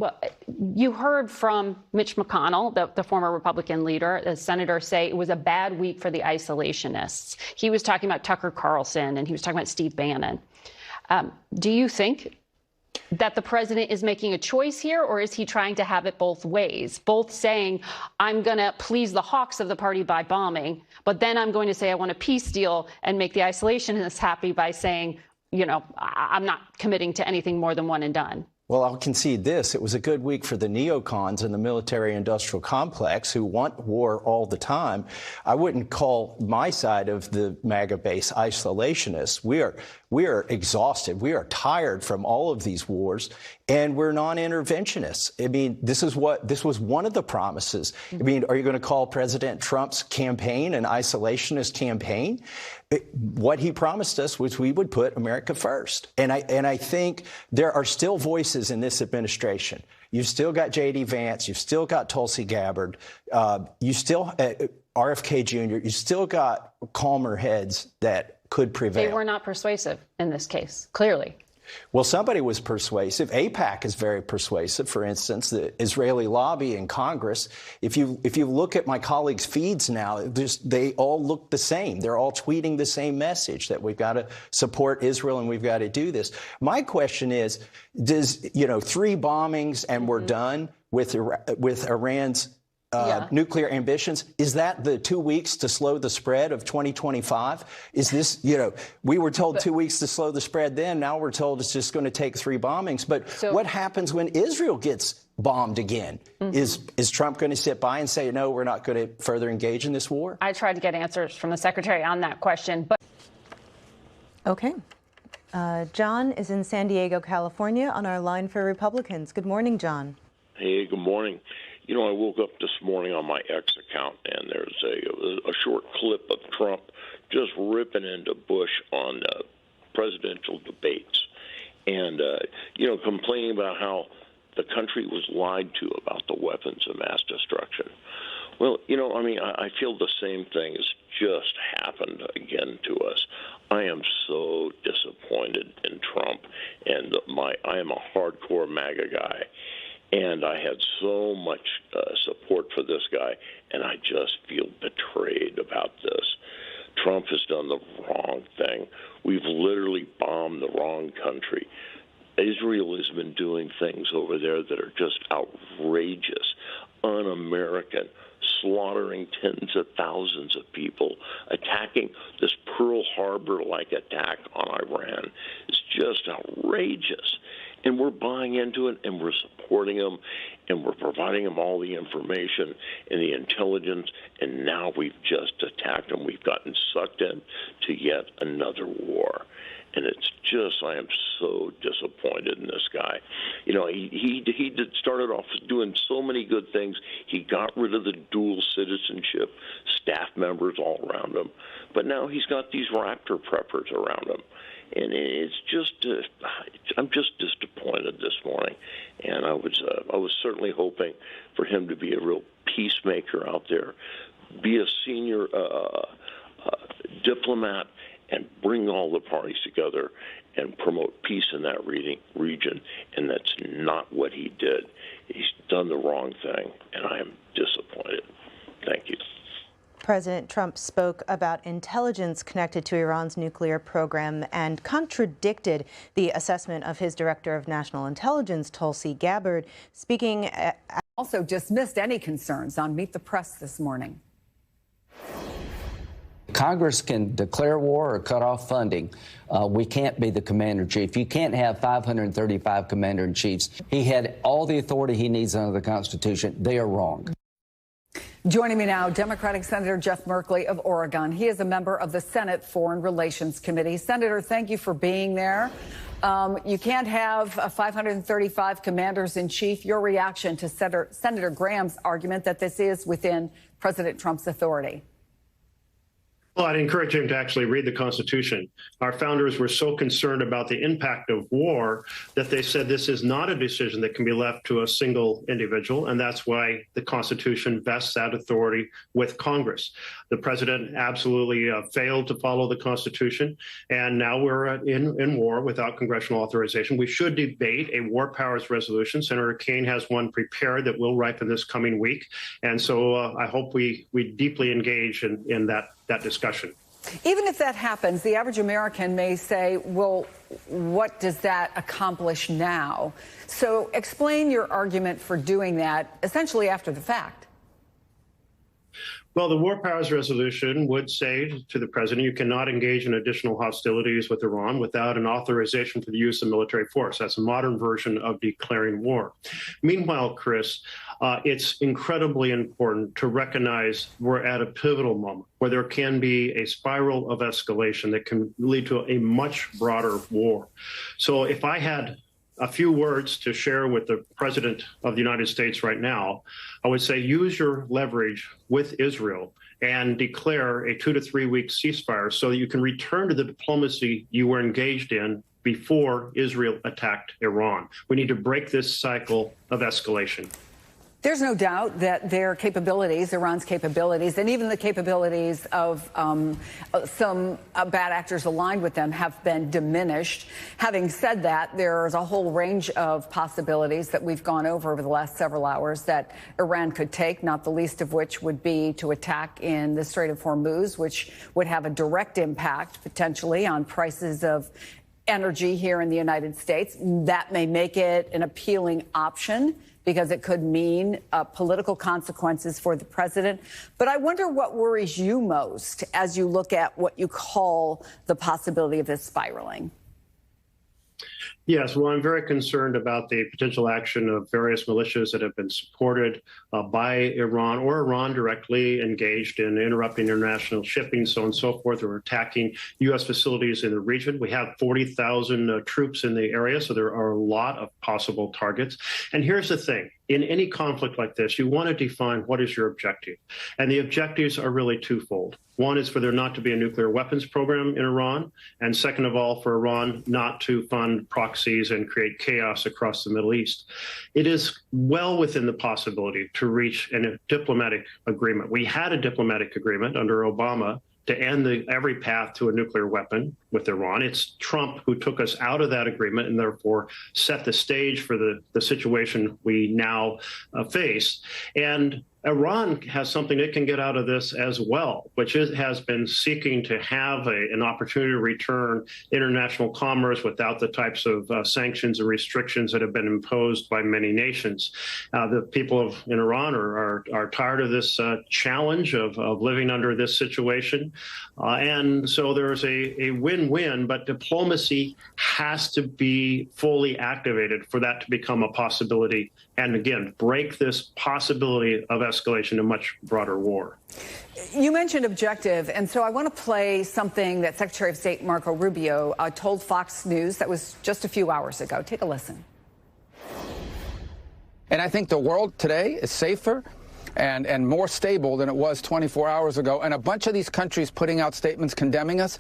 Well, you heard from Mitch McConnell, the former Republican leader, the senator, say it was a bad week for the isolationists. He was talking about Tucker Carlson and he was talking about Steve Bannon. Do you think that the president is making a choice here, or is he trying to have it both ways, both saying, I'm going to please the hawks of the party by bombing, but then I'm going to say I want a peace deal and make the isolationists happy by saying, you know, I'm not committing to anything more than one and done? Well, I'll concede this. It was a good week for the neocons in the military-industrial complex who want war all the time. I wouldn't call my side of the MAGA base isolationists. We are exhausted. We are tired from all of these wars, and we're non-interventionists. I mean, this was one of the promises. I mean, are you going to call President Trump's campaign an isolationist campaign? What he promised us was we would put America first. And I think there are still voices in this administration. You've still got J.D. Vance. You've still got Tulsi Gabbard. You still RFK Jr. You still got calmer heads that could prevail. They were not persuasive in this case, clearly. Well, somebody was persuasive. AIPAC is very persuasive. For instance, the Israeli lobby in Congress. If you look at my colleagues' feeds now, they all look the same. They're all tweeting the same message that we've got to support Israel and we've got to do this. My question is, does 3 bombings and we're done with Iran's nuclear ambitions? Is that the 2 weeks to slow the spread of 2025? Is this, we were told 2 weeks to slow the spread then. Now we're told it's just going to take 3 bombings. But what happens when Israel gets bombed again? Is Trump going to sit by and say, no, we're not going to further engage in this war? I tried to get answers from the secretary on that question. But OK. John is in San Diego, California, on our line for Republicans. Good morning, John. Hey, good morning. I woke up this morning on my X account, and there's a short clip of Trump just ripping into Bush on presidential debates and, complaining about how the country was lied to about the weapons of mass destruction. Well, I feel the same thing has just happened again to us. I am so disappointed in Trump, and I am a hardcore MAGA guy. And I had so much support for this guy, and I just feel betrayed about this. Trump has done the wrong thing. We've literally bombed the wrong country. Israel has been doing things over there that are just outrageous, un-American, slaughtering tens of thousands of people, attacking this Pearl Harbor-like attack on Iran. It's just outrageous. And we're buying into it, and we're supporting them, and we're providing them all the information and the intelligence, and now we've just attacked them. We've gotten sucked in to yet another war. And it's just, I am so disappointed in this guy. He started off doing so many good things. He got rid of the dual citizenship staff members all around him. But now he's got these Raptor preppers around him. And it's just, I'm just disappointed this morning. And I was certainly hoping for him to be a real peacemaker out there, be a senior diplomat, and bring all the parties together and promote peace in that region. And that's not what he did. He's done the wrong thing, and I am disappointed. Thank you. President Trump spoke about intelligence connected to Iran's nuclear program and contradicted the assessment of his director of national intelligence, Tulsi Gabbard, speaking. Also dismissed any concerns on Meet the Press this morning. Congress can declare war or cut off funding. We can't be the commander-in-chief. You can't have 535 commander-in-chiefs. He had all the authority he needs under the Constitution. They are wrong. Joining me now, Democratic Senator Jeff Merkley of Oregon. He is a member of the Senate Foreign Relations Committee. Senator, thank you for being there. You can't have 535 commanders-in-chief. Your reaction to Senator Graham's argument that this is within President Trump's authority? Well, I'd encourage him to actually read the Constitution. Our founders were so concerned about the impact of war that they said this is not a decision that can be left to a single individual, and that's why the Constitution vests that authority with Congress. The president absolutely failed to follow the Constitution, and now we're in war without congressional authorization. We should debate a war powers resolution. Senator Kaine has one prepared that will ripen this coming week, and so I hope we deeply engage in that discussion. Even if that happens, the average American may say, well, what does that accomplish now? So explain your argument for doing that essentially after the fact. Well, the War Powers Resolution would say to the president, you cannot engage in additional hostilities with Iran without an authorization for the use of military force. That's a modern version of declaring war. Meanwhile, Chris, it's incredibly important to recognize we're at a pivotal moment where there can be a spiral of escalation that can lead to a much broader war. So if I had a few words to share with the president of the United States right now, I would say use your leverage with Israel and declare a 2 to 3 week ceasefire so that you can return to the diplomacy you were engaged in before Israel attacked Iran. We need to break this cycle of escalation. There's no doubt that their capabilities, Iran's capabilities, and even the capabilities of some bad actors aligned with them have been diminished. Having said that, there's a whole range of possibilities that we've gone over the last several hours that Iran could take, not the least of which would be to attack in the Strait of Hormuz, which would have a direct impact potentially on prices of energy here in the United States. That may make it an appealing option, because it could mean political consequences for the president. But I wonder what worries you most as you look at what you call the possibility of this spiraling. Yes, well, I'm very concerned about the potential action of various militias that have been supported by Iran or Iran directly engaged in interrupting international shipping, so on and so forth, or attacking U.S. facilities in the region. We have 40,000 troops in the area, so there are a lot of possible targets. And here's the thing. In any conflict like this, you want to define what is your objective. And the objectives are really twofold. One is for there not to be a nuclear weapons program in Iran. And second of all, for Iran not to fund proxies and create chaos across the Middle East. It is well within the possibility to reach a diplomatic agreement. We had a diplomatic agreement under Obama to end every path to a nuclear weapon with Iran. It's Trump who took us out of that agreement and therefore set the stage for the situation we now face. And Iran has something it can get out of this as well, which has been seeking to have an opportunity to return international commerce without the types of sanctions and restrictions that have been imposed by many nations. The people in Iran are tired of this challenge of living under this situation. And so there's a win-win, but diplomacy has to be fully activated for that to become a possibility. And again, break this possibility of escalation to much broader war. You mentioned objective, and so I want to play something that Secretary of State Marco Rubio told Fox News that was just a few hours ago. Take a listen. And I think the world today is safer and more stable than it was 24 hours ago. And a bunch of these countries putting out statements condemning us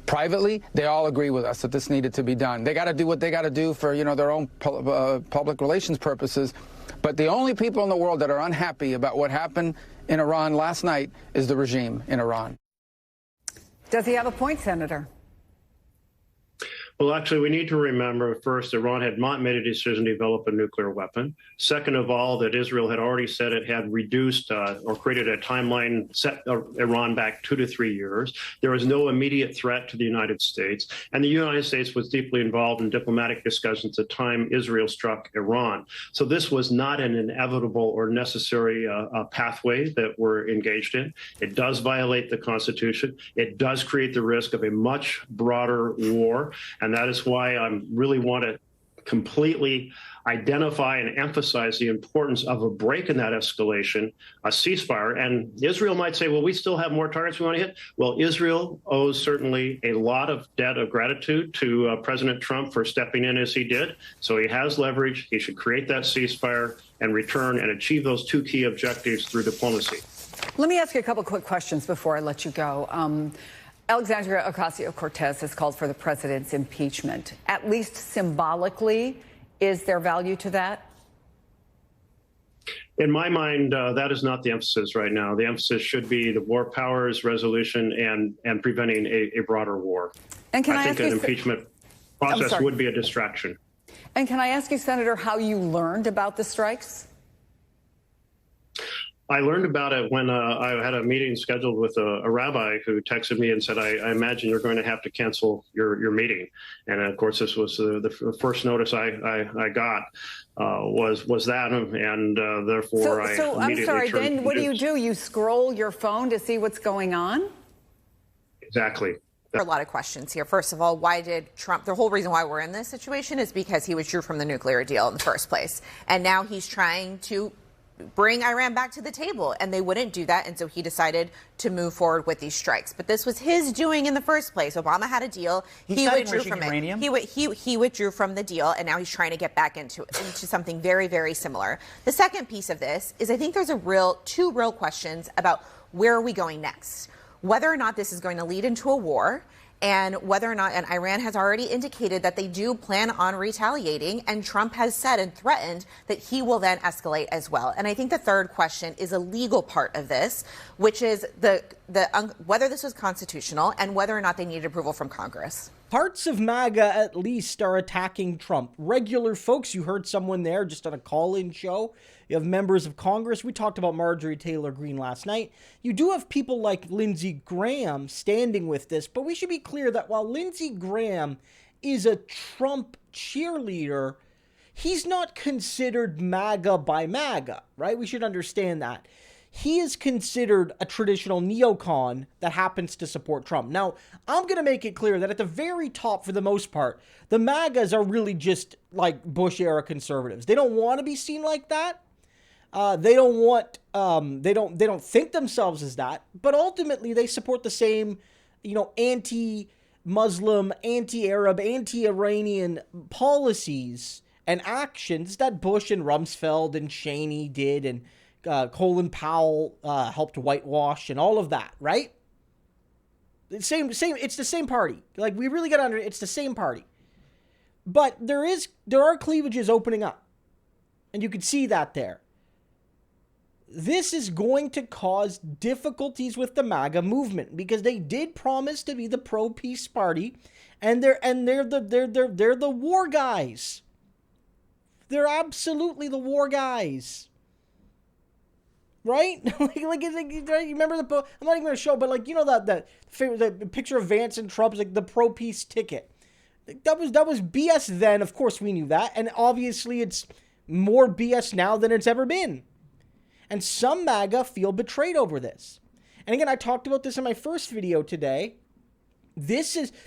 privately, they all agree with us that this needed to be done. They got to do what they got to do for, their own public relations purposes. But the only people in the world that are unhappy about what happened in Iran last night is the regime in Iran. Does he have a point, Senator? Well, actually, we need to remember, first, Iran had not made a decision to develop a nuclear weapon. Second of all, that Israel had already said it had reduced or created a timeline, set Iran back 2 to 3 years. There was no immediate threat to the United States. And the United States was deeply involved in diplomatic discussions at the time Israel struck Iran. So this was not an inevitable or necessary pathway that we're engaged in. It does violate the Constitution. It does create the risk of a much broader war. And that is why I really want to completely identify and emphasize the importance of a break in that escalation, a ceasefire. And Israel might say, well, we still have more targets we want to hit. Well, Israel owes certainly a lot of debt of gratitude to President Trump for stepping in as he did. So he has leverage. He should create that ceasefire and return and achieve those two key objectives through diplomacy. Let me ask you a couple quick questions before I let you go. Alexandria Ocasio-Cortez has called for the president's impeachment. At least symbolically, is there value to that? In my mind, that is not the emphasis right now. The emphasis should be the war powers resolution and preventing a broader war. And can I think an impeachment process would be a distraction. And can I ask you, Senator, how you learned about the strikes? I learned about it when I had a meeting scheduled with a rabbi who texted me and said, I imagine you're going to have to cancel your meeting. And of course, this was the first notice I got was that. And therefore, I immediately I'm sorry, turned then what do? You scroll your phone to see what's going on? Exactly. There are a lot of questions here. First of all, why did Trump, the whole reason why we're in this situation is because he withdrew from the nuclear deal in the first place. And now he's trying to bring Iran back to the table, and they wouldn't do that, and so he decided to move forward with these strikes. But this was his doing in the first place. Obama had a deal. He withdrew from it. He withdrew from the deal, and now he's trying to get back into something very, very similar. The second piece of this is I think there's two real questions about where are we going next, whether or not this is going to lead into a war, and whether or not, and Iran has already indicated that they do plan on retaliating, and Trump has said and threatened that he will then escalate as well. And I think the third question is a legal part of this, which is whether this was constitutional and whether or not they needed approval from Congress. Parts of MAGA, at least, are attacking Trump. Regular folks, you heard someone there just on a call-in show. You have members of Congress. We talked about Marjorie Taylor Greene last night. You do have people like Lindsey Graham standing with this, but we should be clear that while Lindsey Graham is a Trump cheerleader, he's not considered MAGA by MAGA, right? We should understand that. He is considered a traditional neocon that happens to support Trump. Now, I'm going to make it clear that at the very top, for the most part, the MAGAs are really just like Bush-era conservatives. They don't want to be seen like that. They don't think themselves as that, but ultimately they support the same, anti-Muslim, anti-Arab, anti-Iranian policies and actions that Bush and Rumsfeld and Cheney did, and Colin Powell helped whitewash and all of that, right? It's the same party. Like, we really got to it's the same party. But there are cleavages opening up, and you can see that there. This is going to cause difficulties with the MAGA movement because they did promise to be the pro-peace party, and they're the war guys. They're absolutely the war guys. Right? like you remember I'm not even going to show, but the picture of Vance and Trump's like the pro-peace ticket. That was BS then. Of course we knew that, and obviously it's more BS now than it's ever been. And some MAGA feel betrayed over this. And again, I talked about this in my first video today.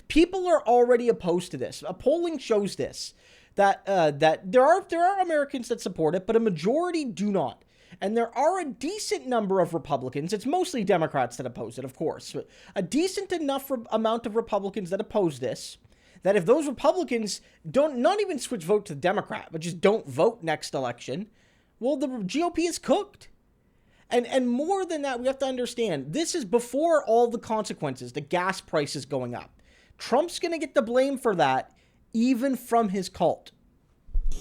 People are already opposed to this. Polling shows this, that there are Americans that support it, but a majority do not. And there are a decent number of Republicans. It's mostly Democrats that oppose it, of course. But a decent enough amount of Republicans that oppose this, that if those Republicans not even switch vote to the Democrat, but just don't vote next election, well, the GOP is cooked. And more than that, we have to understand, this is before all the consequences, the gas prices going up. Trump's going to get the blame for that, even from his cult.